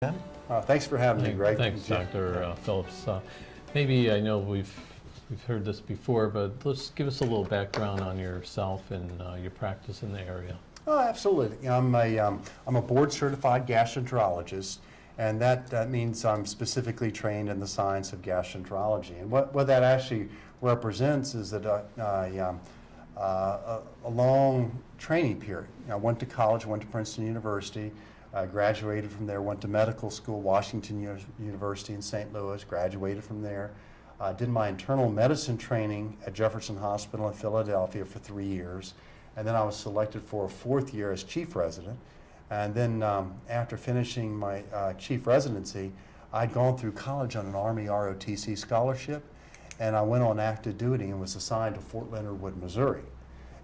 Thanks for having me, Greg. Thanks, Dr. Phillips. Maybe I know we've heard this before, but let's give us a little background on yourself and your practice in the area. Oh, absolutely. I'm a board-certified gastroenterologist, and that means I'm specifically trained in the science of gastroenterology. And what that actually represents is that a long training period. I went to college, went to Princeton University, graduated from there, went to medical school, Washington University in St. Louis, graduated from there, did my internal medicine training at Jefferson Hospital in Philadelphia for 3 years, and then I was selected for a 4th year as chief resident. And then after finishing my chief residency, I'd gone through college on an Army ROTC scholarship, and I went on active duty and was assigned to Fort Leonard Wood, Missouri.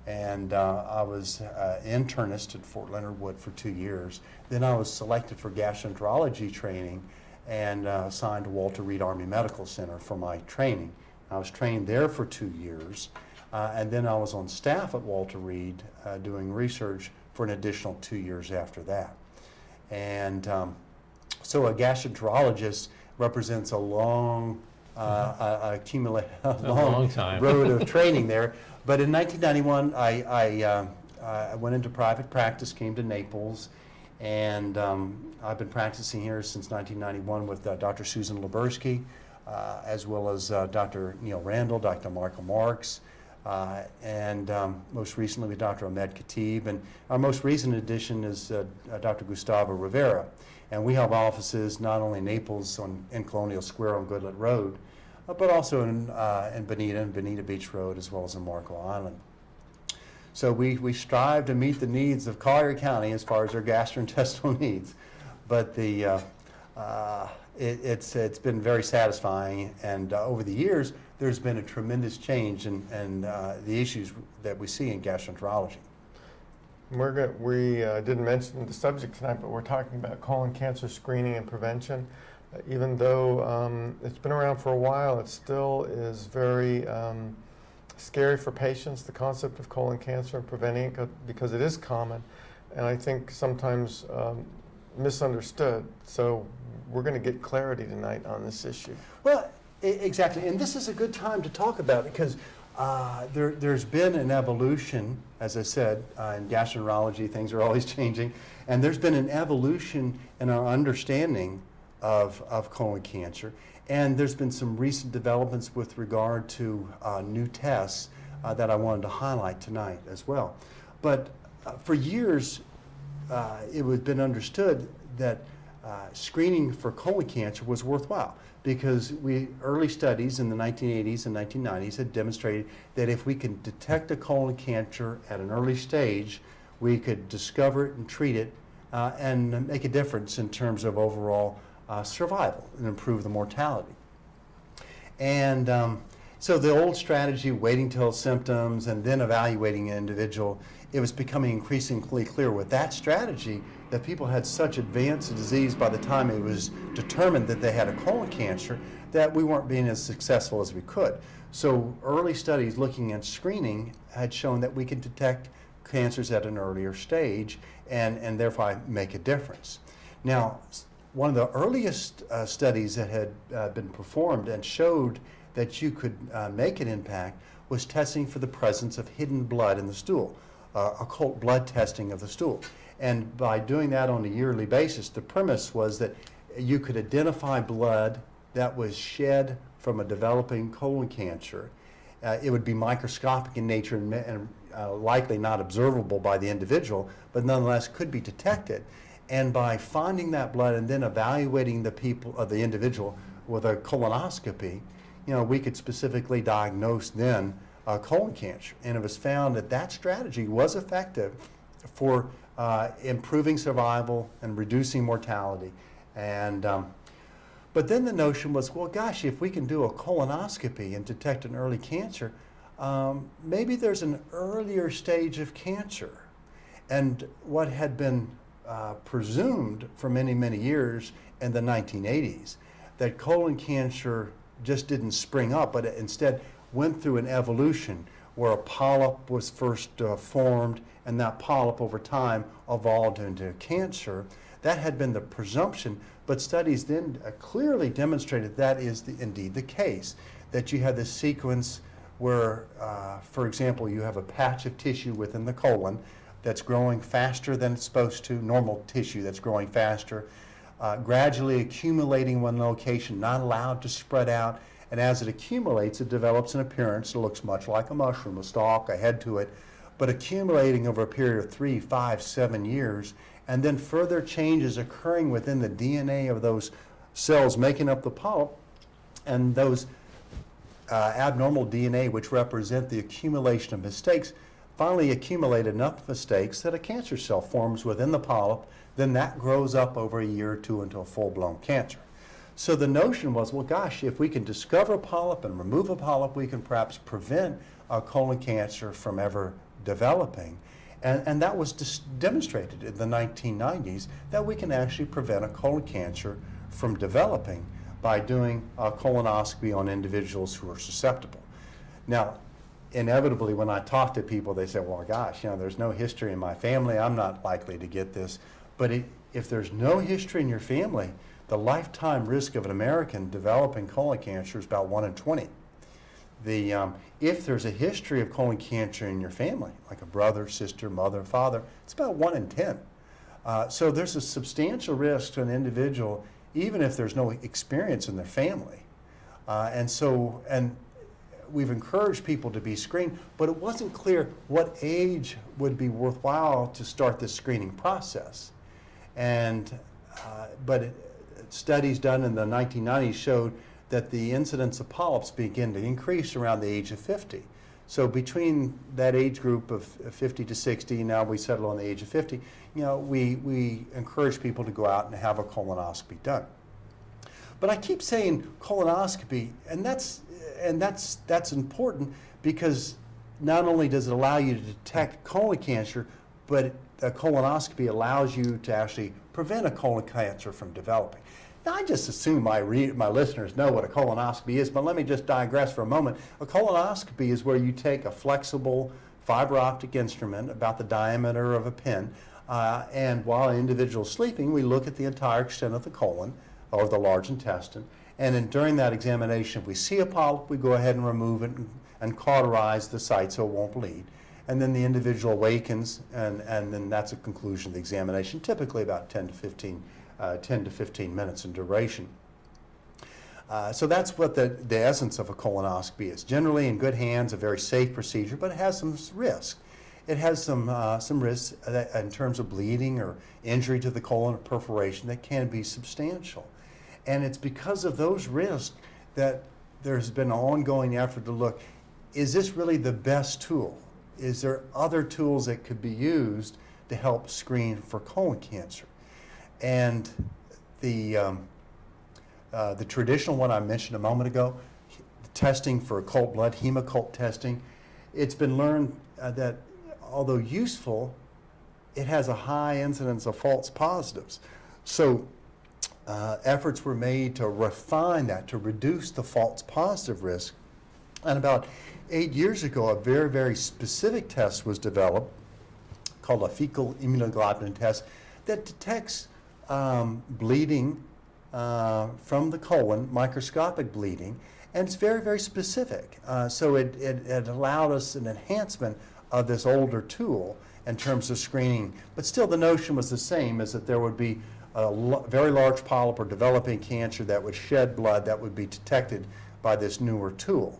And I was internist at Fort Leonard Wood for 2 years. Then I was selected for gastroenterology training and assigned to Walter Reed Army Medical Center for my training. I was trained there for 2 years, and then I was on staff at Walter Reed doing research for an additional 2 years after that. And so a gastroenterologist represents a long long time road of training there. But in 1991, I went into private practice, came to Naples, and I've been practicing here since 1991 with Dr. Susan Lebersky, as well as Dr. Neil Randall, Dr. Michael Marks, and most recently with Dr. Ahmed Khatib. And our most recent addition is Dr. Gustavo Rivera. And we have offices not only in Naples in Colonial Square on Goodlet Road, but also in Bonita Beach Road, as well as in Marco Island. So we strive to meet the needs of Collier County as far as their gastrointestinal needs. But it's been very satisfying, and over the years, there's been a tremendous change in the issues that we see in gastroenterology. We didn't mention the subject tonight, but we're talking about colon cancer screening and prevention. Even though it's been around for a while, it still is very scary for patients, the concept of colon cancer and preventing it, because it is common, and I think sometimes misunderstood. So we're going to get clarity tonight on this issue. Well, exactly, and this is a good time to talk about it because there's been an evolution, as I said, in gastroenterology. Things are always changing, and there's been an evolution in our understanding of colon cancer, and there's been some recent developments with regard to new tests that I wanted to highlight tonight as well. But for years, it had been understood that screening for colon cancer was worthwhile because early studies in the 1980s and 1990s had demonstrated that if we can detect a colon cancer at an early stage, we could discover it and treat it and make a difference in terms of overall survival and improve the mortality. And so the old strategy, waiting till symptoms and then evaluating an individual, it was becoming increasingly clear with that strategy that people had such advanced disease by the time it was determined that they had a colon cancer that we weren't being as successful as we could. So early studies looking at screening had shown that we could detect cancers at an earlier stage and therefore make a difference. Now, one of the earliest studies that had been performed and showed that you could make an impact was testing for the presence of hidden blood in the stool, occult blood testing of the stool. And by doing that on a yearly basis, the premise was that you could identify blood that was shed from a developing colon cancer. It would be microscopic in nature and likely not observable by the individual, but nonetheless could be detected. And by finding that blood and then evaluating the individual with a colonoscopy, we could specifically diagnose then colon cancer. And it was found that that strategy was effective for improving survival and reducing mortality. And but then the notion was, well, gosh, if we can do a colonoscopy and detect an early cancer, maybe there's an earlier stage of cancer. And what had been presumed for many, many years in the 1980s, that colon cancer just didn't spring up, but it instead went through an evolution where a polyp was first formed, and that polyp over time evolved into cancer. That had been the presumption, but studies then clearly demonstrated that is indeed the case, that you have this sequence where, for example, you have a patch of tissue within the colon that's growing faster than it's supposed to, normal tissue that's growing faster, gradually accumulating one location, not allowed to spread out, and as it accumulates, it develops an appearance that looks much like a mushroom, a stalk, a head to it, but accumulating over a period of 3, 5, 7 years, and then further changes occurring within the DNA of those cells making up the polyp, and those abnormal DNA, which represent the accumulation of mistakes, finally accumulate enough mistakes that a cancer cell forms within the polyp. Then that grows up over a year or two into a full-blown cancer. So the notion was, well, gosh, if we can discover a polyp and remove a polyp, we can perhaps prevent a colon cancer from ever developing. And that was demonstrated in the 1990s, that we can actually prevent a colon cancer from developing by doing a colonoscopy on individuals who are susceptible. Now, inevitably, when I talk to people, they say, well, gosh, there's no history in my family, I'm not likely to get this. But if there's no history in your family, the lifetime risk of an American developing colon cancer is about 1 in 20. If there's a history of colon cancer in your family, like a brother, sister, mother, father, it's about 1 in 10. So there's a substantial risk to an individual, even if there's no experience in their family. And we've encouraged people to be screened, but it wasn't clear what age would be worthwhile to start this screening process. But studies done in the 1990s showed that the incidence of polyps begin to increase around the age of 50. So between that age group of 50 to 60, now we settle on the age of 50, we encourage people to go out and have a colonoscopy done. But I keep saying colonoscopy, and that's important, because not only does it allow you to detect colon cancer, but a colonoscopy allows you to actually prevent a colon cancer from developing. Now, I just assume my listeners know what a colonoscopy is, but let me just digress for a moment. A colonoscopy is where you take a flexible fiber optic instrument about the diameter of a pin, and while an individual is sleeping, we look at the entire extent of the colon or the large intestine, and during that examination, if we see a polyp, we go ahead and remove it and cauterize the site so it won't bleed. And then the individual awakens, and then that's a conclusion of the examination, typically about 10 to 15 minutes in duration. So that's what the essence of a colonoscopy is. Generally in good hands, a very safe procedure, but it has some risk. It has some risks in terms of bleeding or injury to the colon or perforation that can be substantial. And it's because of those risks that there's been an ongoing effort to look, is this really the best tool? Is there other tools that could be used to help screen for colon cancer? And the traditional one I mentioned a moment ago, testing for occult blood, hemoccult testing, it's been learned that although useful, it has a high incidence of false positives. So efforts were made to refine that, to reduce the false positive risk. And about 8 years ago, a very, very specific test was developed called a fecal immunoglobulin test that detects bleeding from the colon, microscopic bleeding, and it's very, very specific. So it allowed us an enhancement of this older tool in terms of screening. But still, the notion was the same, is that there would be a very large polyp or developing cancer that would shed blood that would be detected by this newer tool.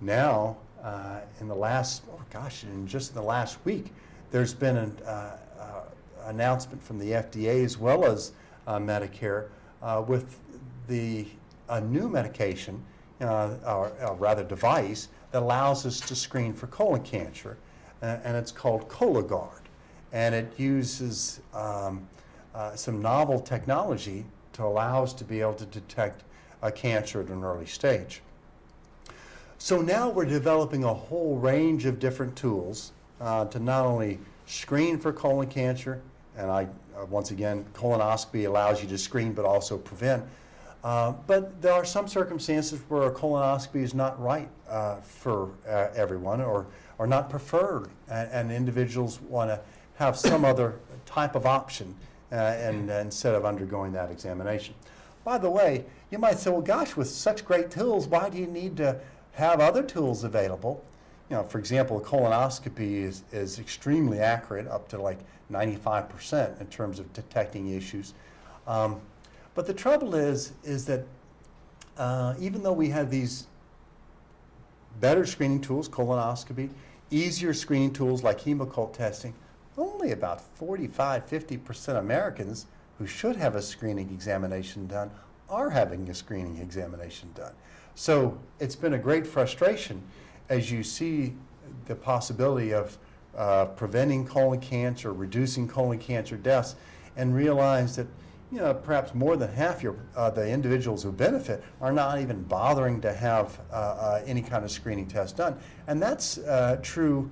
Now, just in the last week, there's been an announcement from the FDA as well as Medicare with a new medication, or rather device, that allows us to screen for colon cancer, and it's called Cologuard. And it uses some novel technology to allow us to be able to detect a cancer at an early stage. So now we're developing a whole range of different tools to not only screen for colon cancer, and once again, colonoscopy allows you to screen but also prevent. But there are some circumstances where a colonoscopy is not right for everyone, or not preferred, and individuals want to have some other type of option. and instead of undergoing that examination. By the way, you might say, well, gosh, with such great tools, why do you need to have other tools available? You know, for example, a colonoscopy is extremely accurate, up to like 95% in terms of detecting issues. But the trouble is that even though we have these better screening tools, colonoscopy, easier screening tools like hemoccult testing, only about 45–50% of Americans who should have a screening examination done are having a screening examination done. So it's been a great frustration as you see the possibility of preventing colon cancer, reducing colon cancer deaths, and realize that, you know, perhaps more than half the individuals who benefit are not even bothering to have any kind of screening test done. And that's true.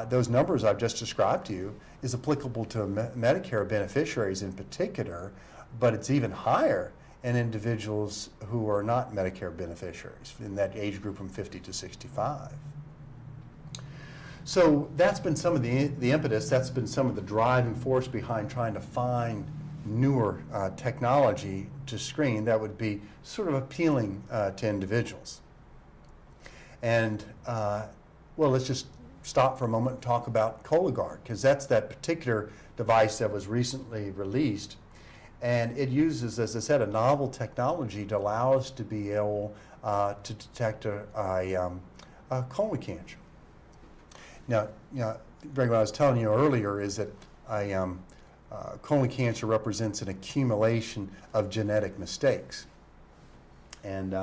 Those numbers I've just described to you is applicable to Medicare beneficiaries in particular, but it's even higher in individuals who are not Medicare beneficiaries in that age group from 50 to 65. So that's been some of the impetus, that's been some of the driving force behind trying to find newer technology to screen that would be sort of appealing to individuals. And well, let's just stop for a moment and talk about Cologuard, because that's that particular device that was recently released. And it uses, as I said, a novel technology to allow us to be able to detect a colon cancer. Now, Greg, what I was telling you earlier is that colon cancer represents an accumulation of genetic mistakes. And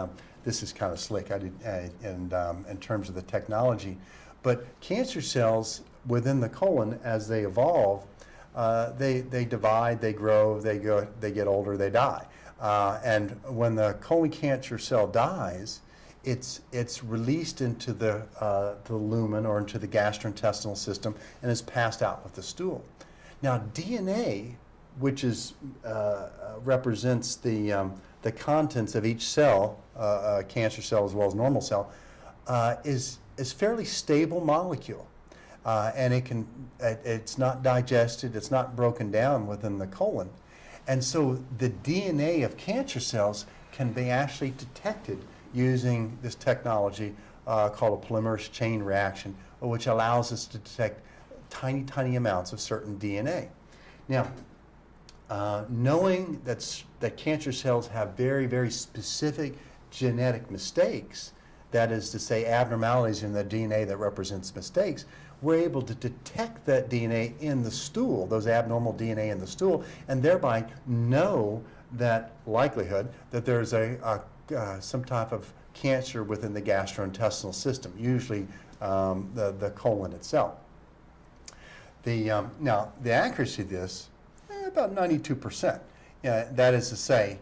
this is kind of slick in terms of the technology. But cancer cells within the colon, as they evolve, they divide, they grow, they get older, they die. And when the colon cancer cell dies, it's released into the lumen or into the gastrointestinal system and is passed out with the stool. Now, DNA, which represents the contents of each cell, cancer cell as well as normal cell, is fairly stable molecule, and it's not digested, it's not broken down within the colon, and so the DNA of cancer cells can be actually detected using this technology called a polymerase chain reaction, which allows us to detect tiny amounts of certain DNA. Now, knowing that cancer cells have very specific genetic mistakes, that is to say abnormalities in the DNA that represents mistakes, we're able to detect that DNA in the stool, those abnormal DNA in the stool, and thereby know that likelihood that there's some type of cancer within the gastrointestinal system, usually the colon itself. Now, the accuracy of this, about 92%. That is to say,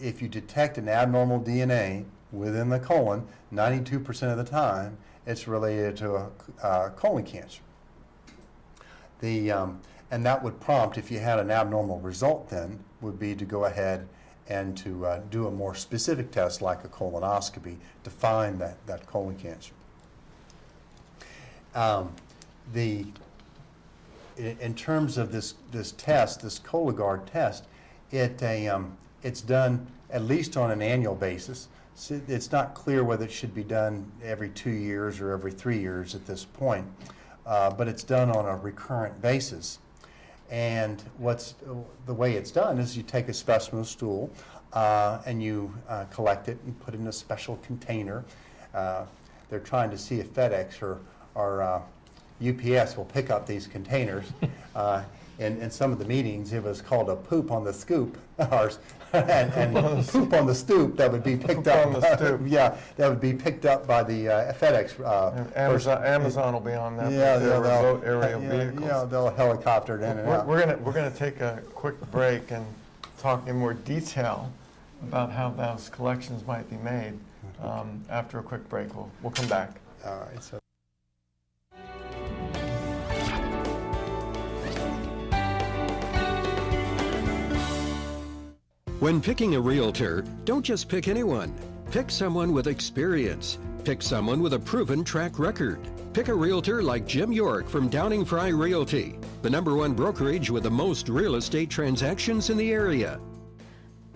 if you detect an abnormal DNA within the colon, 92% of the time, it's related to a colon cancer. And that would prompt, if you had an abnormal result then, would be to go ahead and to do a more specific test like a colonoscopy to find that colon cancer. In terms of this test, this Cologuard test, it's done at least on an annual basis. So it's not clear whether it should be done every 2 years or every 3 years at this point, but it's done on a recurrent basis. And the way it's done is you take a specimen of stool and you collect it and put it in a special container. They're trying to see if FedEx or UPS will pick up these containers. In some of the meetings, it was called a poop on the scoop, and poop on the stoop that would be picked up. On the stoop. Yeah, that would be picked up by the FedEx. Amazon will be on that. Yeah, their remote aerial vehicles. Yeah, they'll helicopter it in and out. We're gonna take a quick break and talk in more detail about how those collections might be made. After a quick break, we'll come back. All right. So. When picking a realtor, don't just pick anyone. Pick someone with experience. Pick someone with a proven track record. Pick a realtor like Jim York from Downing Fry Realty, the #1 brokerage with the most real estate transactions in the area.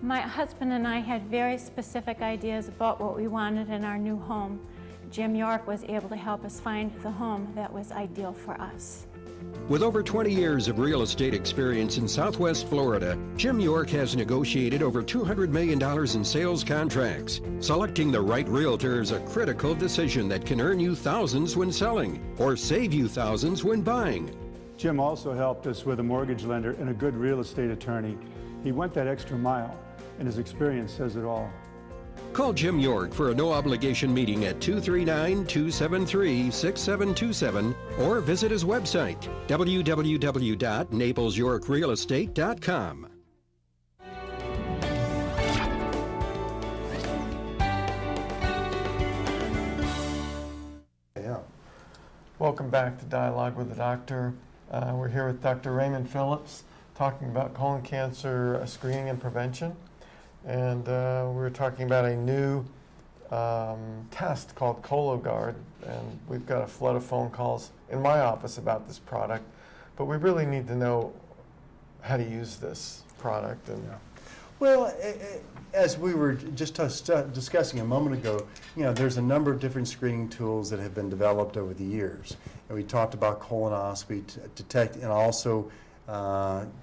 My husband and I had very specific ideas about what we wanted in our new home. Jim York was able to help us find the home that was ideal for us. With over 20 years of real estate experience in Southwest Florida, Jim York has negotiated over $200 million in sales contracts. Selecting the right realtor is a critical decision that can earn you thousands when selling or save you thousands when buying. Jim also helped us with a mortgage lender and a good real estate attorney. He went that extra mile, and his experience says it all. Call Jim York for a no-obligation meeting at 239-273-6727 or visit his website, www.naplesyorkrealestate.com. Yeah. Welcome back to Dialogue with the Doctor. We're here with Dr. Raymond Phillips talking about colon cancer screening and prevention. And we're talking about a new test called Cologuard. And we've got a flood of phone calls in my office about this product. But we really need to know how to use this product. And Well, as we were just discussing a moment ago, there's a number of different screening tools that have been developed over the years. And we talked about colonoscopy to detect, and also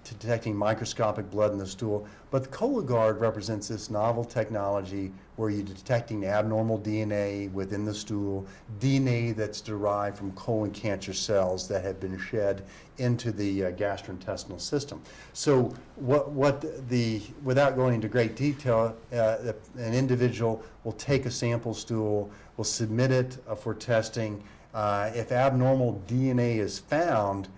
detecting microscopic blood in the stool. But the Cologuard represents this novel technology where you're detecting abnormal DNA within the stool, DNA that's derived from colon cancer cells that have been shed into the gastrointestinal system. So without going into great detail, an individual will take a sample stool, will submit it for testing. If abnormal DNA is found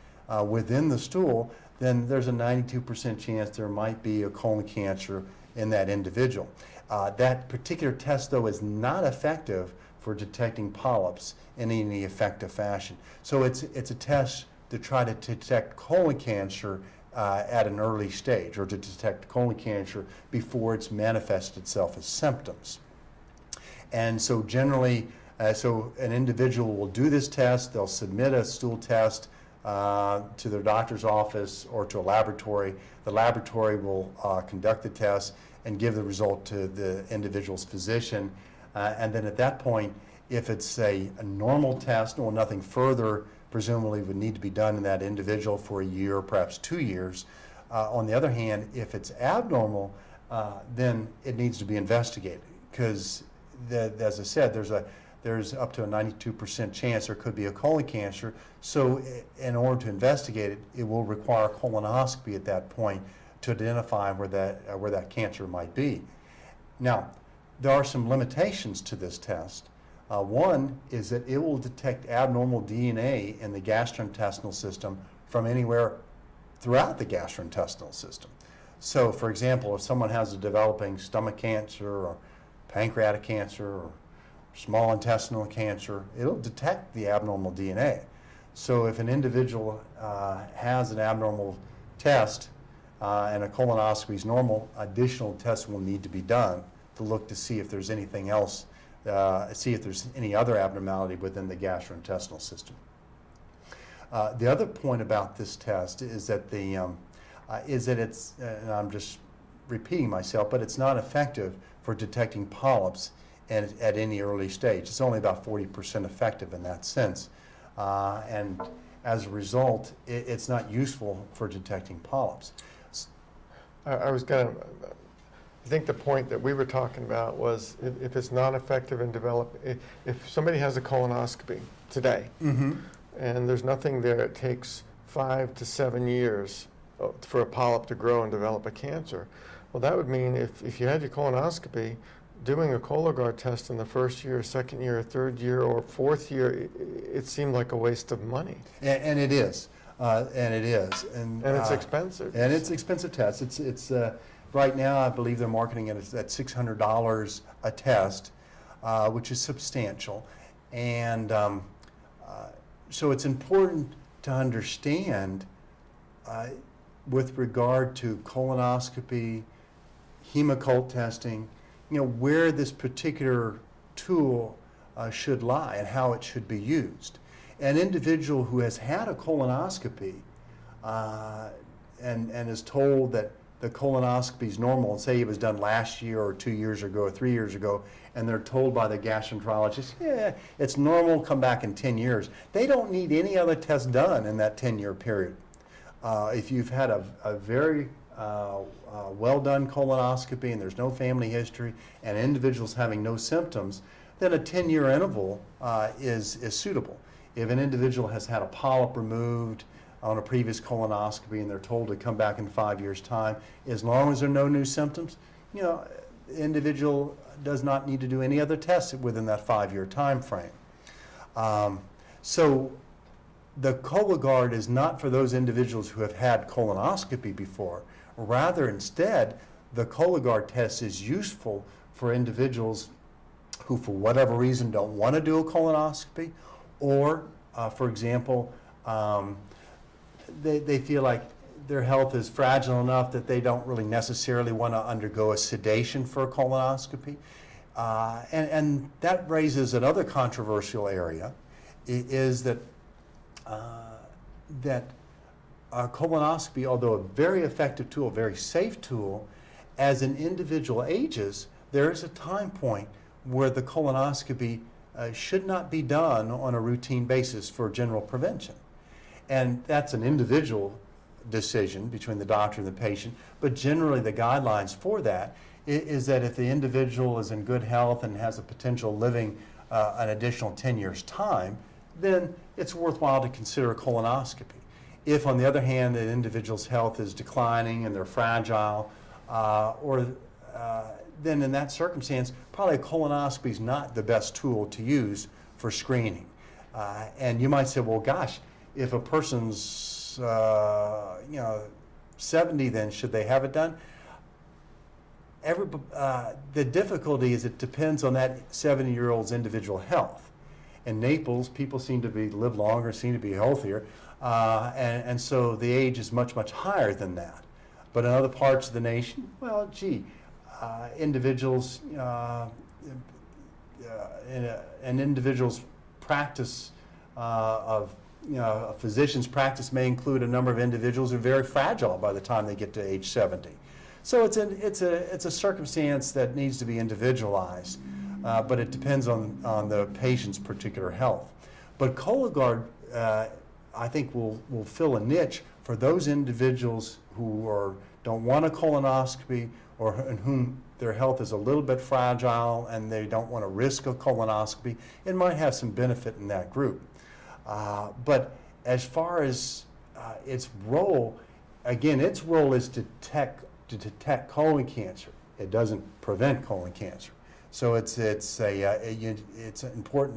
within the stool, then there's a 92% chance there might be a colon cancer in that individual. That particular test, though, is not effective for detecting polyps in any effective fashion. So it's a test to try to detect colon cancer at an early stage, or to detect colon cancer before it's manifested itself as symptoms. And so generally, so an individual will do this test, they'll submit a stool test to their doctor's office or to a laboratory. The laboratory will conduct the test and give the result to the individual's physician. And then at that point, if it's a normal test, well, nothing further presumably would need to be done in that individual for a year, perhaps 2 years. On the other hand, if it's abnormal, then it needs to be investigated, because as I said, there's up to a 92% chance there could be a colon cancer. So in order to investigate it, it will require colonoscopy at that point to identify where that cancer might be. Now, there are some limitations to this test. One is that it will detect abnormal DNA in the gastrointestinal system from anywhere throughout the gastrointestinal system. So, for example, if someone has a developing stomach cancer or pancreatic cancer or small intestinal cancer, it'll detect the abnormal DNA. So if an individual has an abnormal test and a colonoscopy is normal, additional tests will need to be done to look to see if there's anything else, see if there's any other abnormality within the gastrointestinal system. The other point about this test is that it's, and I'm just repeating myself, but it's not effective for detecting polyps at any early stage. It's only about 40% effective in that sense. And as a result, it's not useful for detecting polyps. I think the point that we were talking about was if it's not effective in if somebody has a colonoscopy today, Mm-hmm. and there's nothing there, it takes 5 to 7 years for a polyp to grow and develop a cancer. Well, that would mean if you had your colonoscopy, doing a Cologuard test in the first year, second year, third year, or fourth year, it seemed like a waste of money. And it is. And it's expensive. And it's expensive test. It's right now, I believe they're marketing it at $600 a test, which is substantial. And so it's important to understand with regard to colonoscopy, hemocult testing, where this particular tool should lie and how it should be used. An individual who has had a colonoscopy and is told that the colonoscopy is normal, and say it was done last year or 2 years ago or 3 years ago, and they're told by the gastroenterologist, yeah, it's normal, come back in 10 years. They don't need any other test done in that 10-year period. If you've had a very well-done colonoscopy and there's no family history and individuals having no symptoms, then a 10-year interval is suitable. If an individual has had a polyp removed on a previous colonoscopy and they're told to come back in 5 years' time, as long as there are no new symptoms, the individual does not need to do any other tests within that 5-year time frame. So the Cologuard is not for those individuals who have had colonoscopy before. Rather, instead, the Cologuard test is useful for individuals who, for whatever reason, don't want to do a colonoscopy, or, for example, they feel like their health is fragile enough that they don't really necessarily want to undergo a sedation for a colonoscopy. And that raises another controversial area, is that colonoscopy, although a very effective tool, a very safe tool, as an individual ages, there is a time point where the colonoscopy should not be done on a routine basis for general prevention. And that's an individual decision between the doctor and the patient, but generally the guidelines for that is that if the individual is in good health and has a potential living an additional 10 years' time, then it's worthwhile to consider a colonoscopy. If, on the other hand, the individual's health is declining and they're fragile, then in that circumstance, probably a colonoscopy is not the best tool to use for screening. And you might say, well, gosh, if a person's 70, then should they have it done? The difficulty is it depends on that 70-year-old's individual health. In Naples, people seem to live longer, seem to be healthier, and so the age is much, much higher than that. But in other parts of the nation, well, individuals, an individual's practice of a physician's practice may include a number of individuals who are very fragile by the time they get to age 70. So it's a circumstance that needs to be individualized, but it depends on the patient's particular health. But Cologuard, I think, will fill a niche for those individuals who don't want a colonoscopy, or in whom their health is a little bit fragile and they don't want to risk a colonoscopy. It might have some benefit in that group. But as far as its role, again, its role is to detect colon cancer. It doesn't prevent colon cancer. So it's important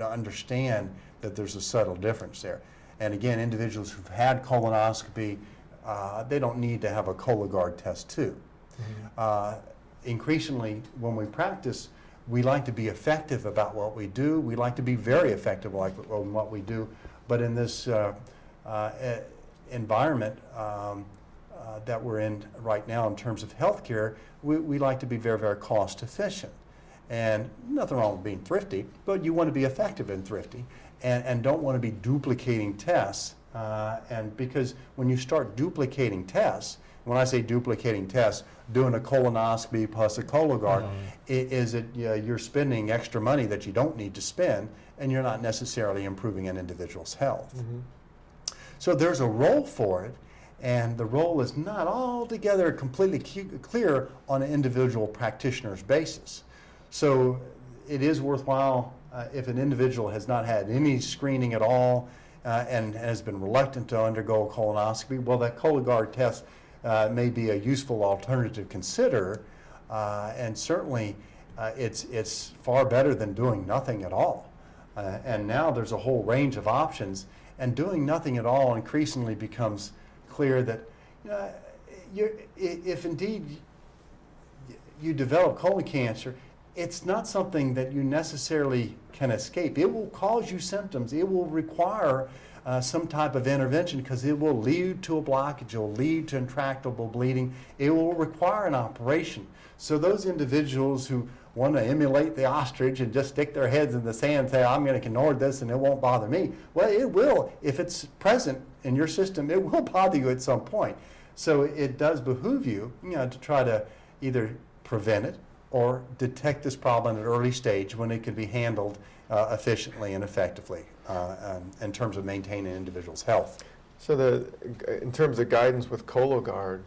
to understand that there's a subtle difference there. And again, individuals who've had colonoscopy, they don't need to have a Cologuard test too. Mm-hmm. Increasingly, when we practice, we like to be effective about what we do. We like to be very effective on what we do. But in this environment that we're in right now in terms of healthcare, we like to be very, very cost efficient. And nothing wrong with being thrifty, but you want to be effective and thrifty, and don't want to be duplicating tests. And because when you start duplicating tests, when I say duplicating tests, doing a colonoscopy plus a Cologuard, you're spending extra money that you don't need to spend, and you're not necessarily improving an individual's health. Mm-hmm. So there's a role for it, and the role is not altogether completely clear on an individual practitioner's basis. So it is worthwhile if an individual has not had any screening at all and has been reluctant to undergo a colonoscopy, well, that Cologuard test may be a useful alternative to consider, and certainly it's far better than doing nothing at all. And now there's a whole range of options, and doing nothing at all increasingly becomes clear that if indeed you develop colon cancer, it's not something that you necessarily can escape. It will cause you symptoms. It will require some type of intervention because it will lead to a blockage. It will lead to intractable bleeding. It will require an operation. So those individuals who want to emulate the ostrich and just stick their heads in the sand and say, I'm going to ignore this and it won't bother me. Well, it will. If it's present in your system, it will bother you at some point. So it does behoove you, to try to either prevent it or detect this problem at an early stage when it can be handled efficiently and effectively in terms of maintaining an individual's health. So in terms of guidance with Cologuard,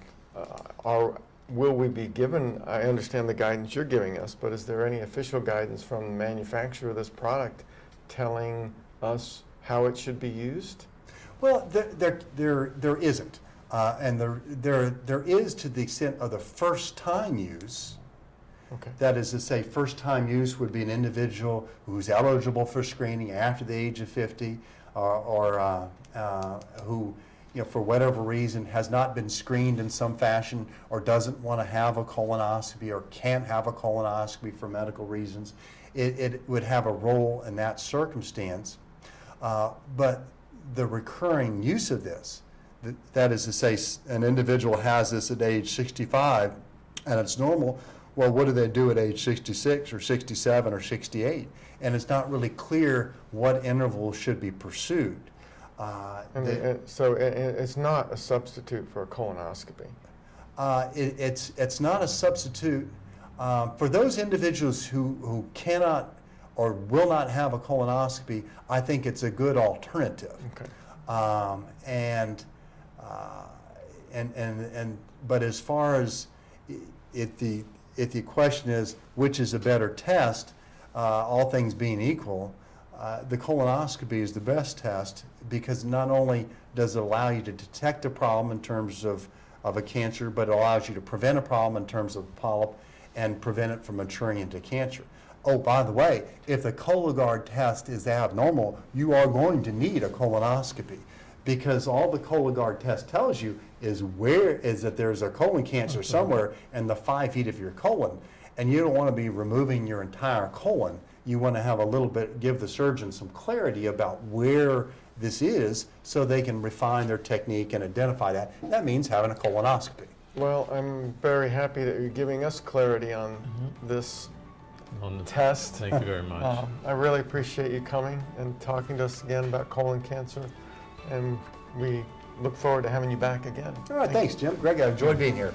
will we be given, I understand the guidance you're giving us, but is there any official guidance from the manufacturer of this product telling us how it should be used? Well, there isn't. And there is to the extent of the first time use. Okay. That is to say, first time use would be an individual who's eligible for screening after the age of 50 or who, for whatever reason has not been screened in some fashion or doesn't want to have a colonoscopy or can't have a colonoscopy for medical reasons. It would have a role in that circumstance. But the recurring use of this, that is to say, an individual has this at age 65 and it's normal. Well, what do they do at age 66 or 67 or 68? And it's not really clear what interval should be pursued. So it's not a substitute for a colonoscopy. It's not a substitute for those individuals who cannot or will not have a colonoscopy. I think it's a good alternative. Okay. But as far as if the question is which is a better test, all things being equal, the colonoscopy is the best test because not only does it allow you to detect a problem in terms of a cancer, but it allows you to prevent a problem in terms of polyp and prevent it from maturing into cancer. Oh, by the way, if the Cologuard test is abnormal, you are going to need a colonoscopy because all the Cologuard test tells you is that there's a colon cancer somewhere in the 5 feet of your colon, and you don't want to be removing your entire colon. You want to have a little bit, give the surgeon some clarity about where this is so they can refine their technique and identify that. That means having a colonoscopy. Well, I'm very happy that you're giving us clarity on this test. Thank you very much. I really appreciate you coming and talking to us again about colon cancer, and we look forward to having you back again. All right, thanks, Jim. Greg, I enjoyed being here.